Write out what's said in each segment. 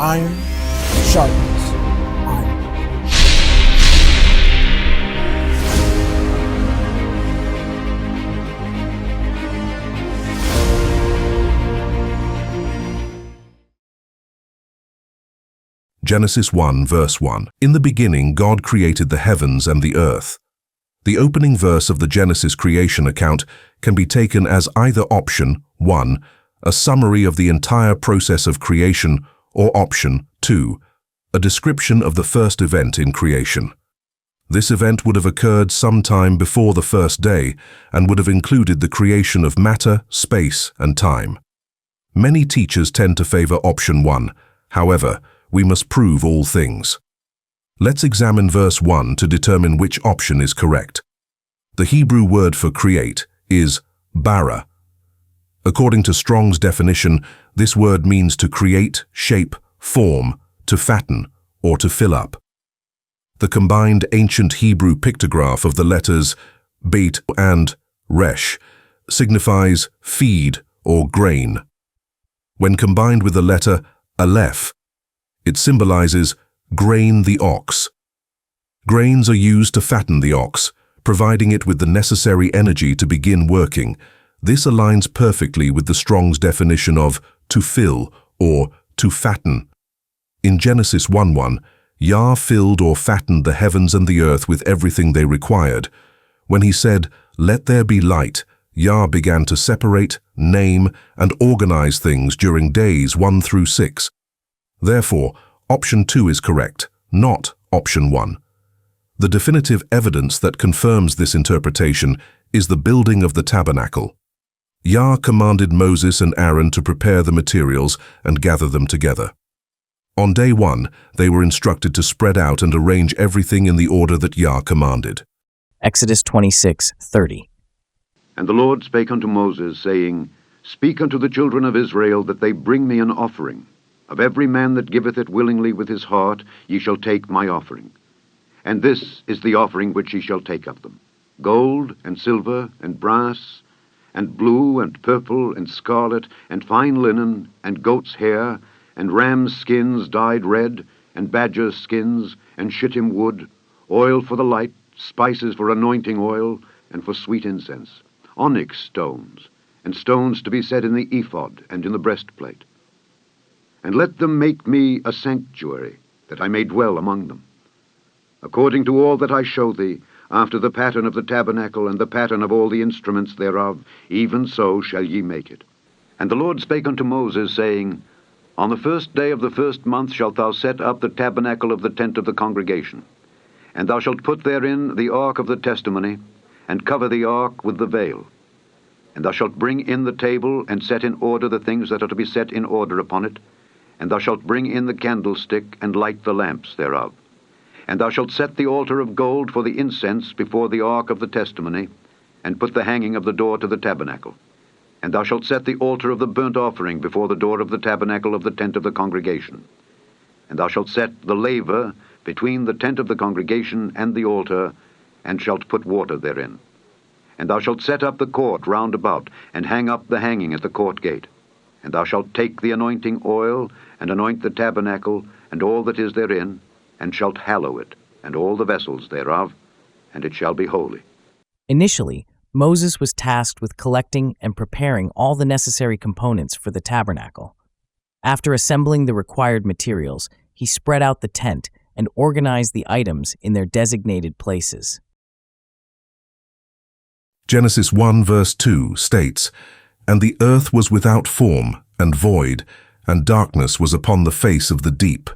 Iron sharpens iron. Genesis 1, verse 1. In the beginning, God created the heavens and the earth. The opening verse of the Genesis creation account can be taken as either option 1, a summary of the entire process of creation, or option 2, a description of the first event in creation. This event would have occurred sometime before the first day and would have included the creation of matter, space, and time. Many teachers tend to favor option 1. However, we must prove all things. Let's examine verse 1 to determine which option is correct. The Hebrew word for create is bara. According to Strong's definition, this word means to create, shape, form, to fatten, or to fill up. The combined ancient Hebrew pictograph of the letters bet and resh signifies feed or grain. When combined with the letter aleph, it symbolizes grain the ox. Grains are used to fatten the ox, providing it with the necessary energy to begin working. This aligns perfectly with the Strong's definition of to fill or to fatten. In Genesis 1:1, Yah filled or fattened the heavens and the earth with everything they required. When he said, "Let there be light," Yah began to separate, name, and organize things during days 1 through 6. Therefore, option 2 is correct, not option 1. The definitive evidence that confirms this interpretation is the building of the tabernacle. Yah commanded Moses and Aaron to prepare the materials and gather them together. On day 1, they were instructed to spread out and arrange everything in the order that Yah commanded. Exodus 26:30. And the Lord spake unto Moses, saying, Speak unto the children of Israel, that they bring me an offering. Of every man that giveth it willingly with his heart, ye shall take my offering. And this is the offering which ye shall take of them: gold, and silver, and brass, and blue, and purple, and scarlet, and fine linen, and goat's hair, and rams' skins dyed red, and badgers' skins, and shittim wood, oil for the light, spices for anointing oil, and for sweet incense, onyx stones, and stones to be set in the ephod and in the breastplate. And let them make me a sanctuary, that I may dwell among them. According to all that I show thee, after the pattern of the tabernacle and the pattern of all the instruments thereof, even so shall ye make it. And the Lord spake unto Moses, saying, On the first day of the first month shalt thou set up the tabernacle of the tent of the congregation. And thou shalt put therein the ark of the testimony, and cover the ark with the veil. And thou shalt bring in the table, and set in order the things that are to be set in order upon it. And thou shalt bring in the candlestick, and light the lamps thereof. And thou shalt set the altar of gold for the incense before the ark of the testimony, and put the hanging of the door to the tabernacle. And thou shalt set the altar of the burnt offering before the door of the tabernacle of the tent of the congregation. And thou shalt set the laver between the tent of the congregation and the altar, and shalt put water therein. And thou shalt set up the court round about, and hang up the hanging at the court gate. And thou shalt take the anointing oil, and anoint the tabernacle, and all that is therein, and shalt hallow it, and all the vessels thereof, and it shall be holy. Initially, Moses was tasked with collecting and preparing all the necessary components for the tabernacle. After assembling the required materials, he spread out the tent and organized the items in their designated places. Genesis 1 verse 2 states, And the earth was without form and void, and darkness was upon the face of the deep,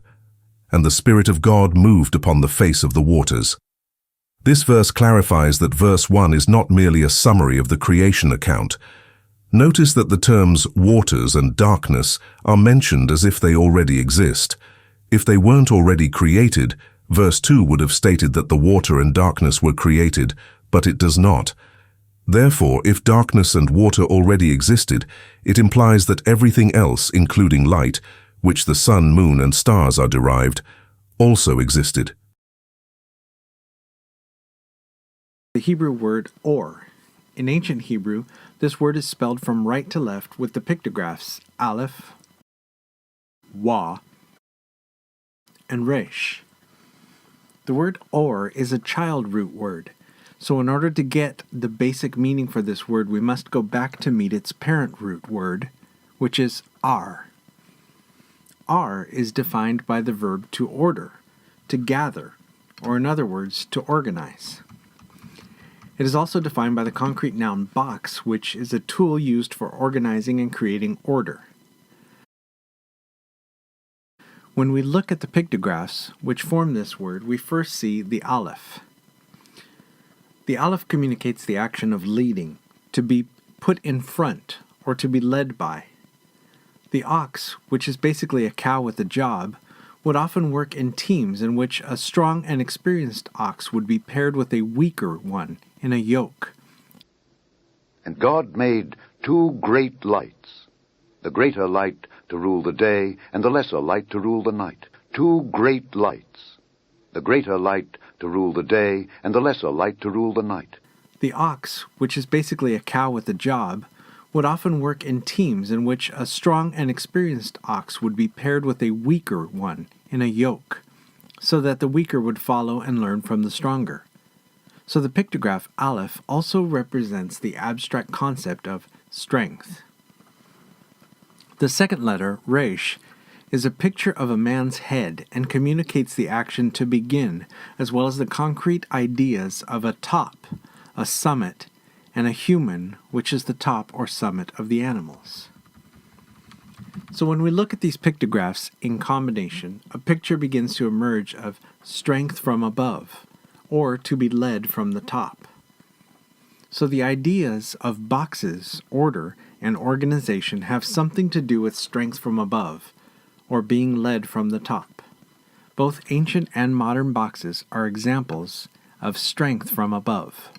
and the Spirit of God moved upon the face of the waters. This verse clarifies that verse 1 is not merely a summary of the creation account. Notice that the terms waters and darkness are mentioned as if they already exist. If they weren't already created, verse 2 would have stated that the water and darkness were created, but it does not. Therefore, if darkness and water already existed, it implies that everything else, including light, which the sun, moon, and stars are derived, also existed. The Hebrew word or. In ancient Hebrew, this word is spelled from right to left with the pictographs aleph, wa, and resh. The word or is a child root word, so in order to get the basic meaning for this word, we must go back to meet its parent root word, which is ar. Ar is defined by the verb to order, to gather, or in other words, to organize. It is also defined by the concrete noun box, which is a tool used for organizing and creating order. When we look at the pictographs which form this word, we first see the aleph. The aleph communicates the action of leading, to be put in front, or to be led by. The ox, which is basically a cow with a job, would often work in teams in which a strong and experienced ox would be paired with a weaker one in a yoke. And God made two great lights, the greater light to rule the day, and the lesser light to rule the night. Two great lights, the greater light to rule the day, and the lesser light to rule the night. The ox, which is basically a cow with a job, would often work in teams in which a strong and experienced ox would be paired with a weaker one in a yoke, so that the weaker would follow and learn from the stronger. So the pictograph aleph also represents the abstract concept of strength. The second letter, resh, is a picture of a man's head and communicates the action to begin, as well as the concrete ideas of a top, a summit, and a human, which is the top or summit of the animals. So when we look at these pictographs in combination, a picture begins to emerge of strength from above, or to be led from the top. So the ideas of boxes, order, and organization have something to do with strength from above, or being led from the top. Both ancient and modern boxes are examples of strength from above.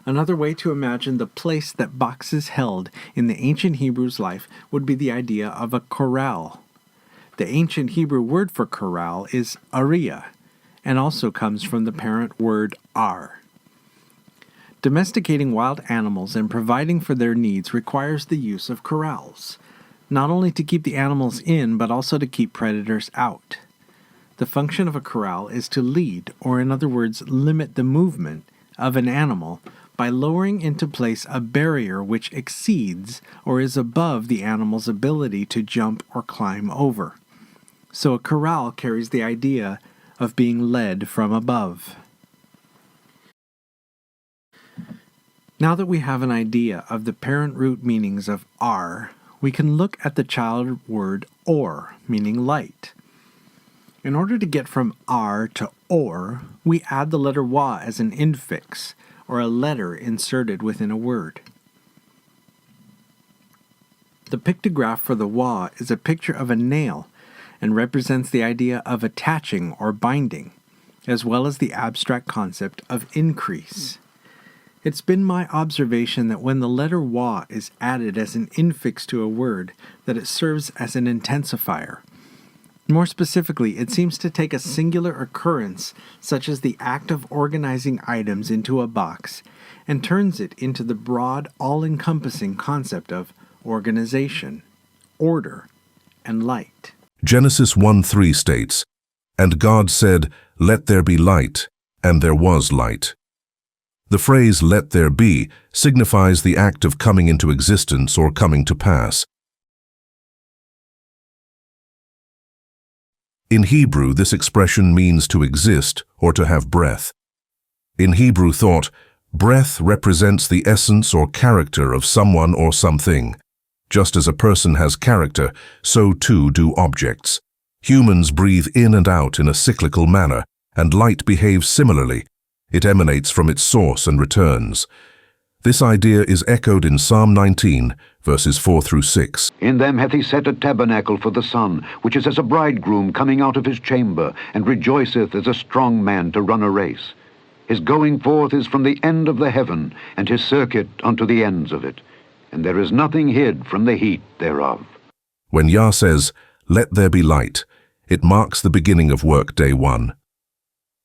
Another way to imagine the place that boxes held in the ancient Hebrew's life would be the idea of a corral. The ancient Hebrew word for corral is ariah, and also comes from the parent word ar. Domesticating wild animals and providing for their needs requires the use of corrals, not only to keep the animals in, but also to keep predators out. The function of a corral is to lead, or in other words, limit the movement of an animal by lowering into place a barrier which exceeds or is above the animal's ability to jump or climb over. So a corral carries the idea of being led from above. Now that we have an idea of the parent root meanings of ar, we can look at the child word or, meaning light. In order to get from ar to or, we add the letter wa as an infix, or a letter inserted within a word. The pictograph for the wa is a picture of a nail and represents the idea of attaching or binding, as well as the abstract concept of increase. It's been my observation that when the letter wa is added as an infix to a word, that it serves as an intensifier. More specifically, it seems to take a singular occurrence, such as the act of organizing items into a box, and turns it into the broad, all-encompassing concept of organization, order, and light. Genesis 1:3 states, "And God said, 'Let there be light,' and there was light." The phrase "let there be" signifies the act of coming into existence or coming to pass. In Hebrew, this expression means to exist or to have breath. In Hebrew thought, breath represents the essence or character of someone or something. Just as a person has character, so too do objects. Humans breathe in and out in a cyclical manner, and light behaves similarly. It emanates from its source and returns. This idea is echoed in Psalm 19, verses 4 through 6. In them hath he set a tabernacle for the sun, which is as a bridegroom coming out of his chamber, and rejoiceth as a strong man to run a race. His going forth is from the end of the heaven, and his circuit unto the ends of it. And there is nothing hid from the heat thereof. When Yah says, "Let there be light," it marks the beginning of work day 1.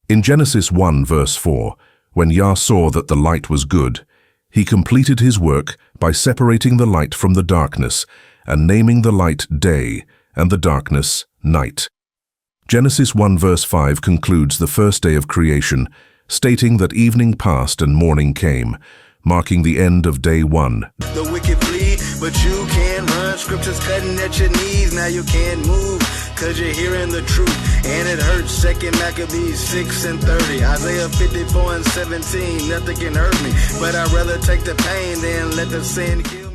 In Genesis 1, verse 4, when Yah saw that the light was good, he completed his work by separating the light from the darkness and naming the light day and the darkness night. Genesis 1 verse 5 concludes the first day of creation, stating that evening passed and morning came, marking the end of day 1. The wicked flee, but you can run. Scriptures cutting at your knees, now you can't move, cause you're hearing the truth, and it hurts. 2 Maccabees 6:30, Isaiah 54:17, nothing can hurt me, but I'd rather take the pain than let the sin kill.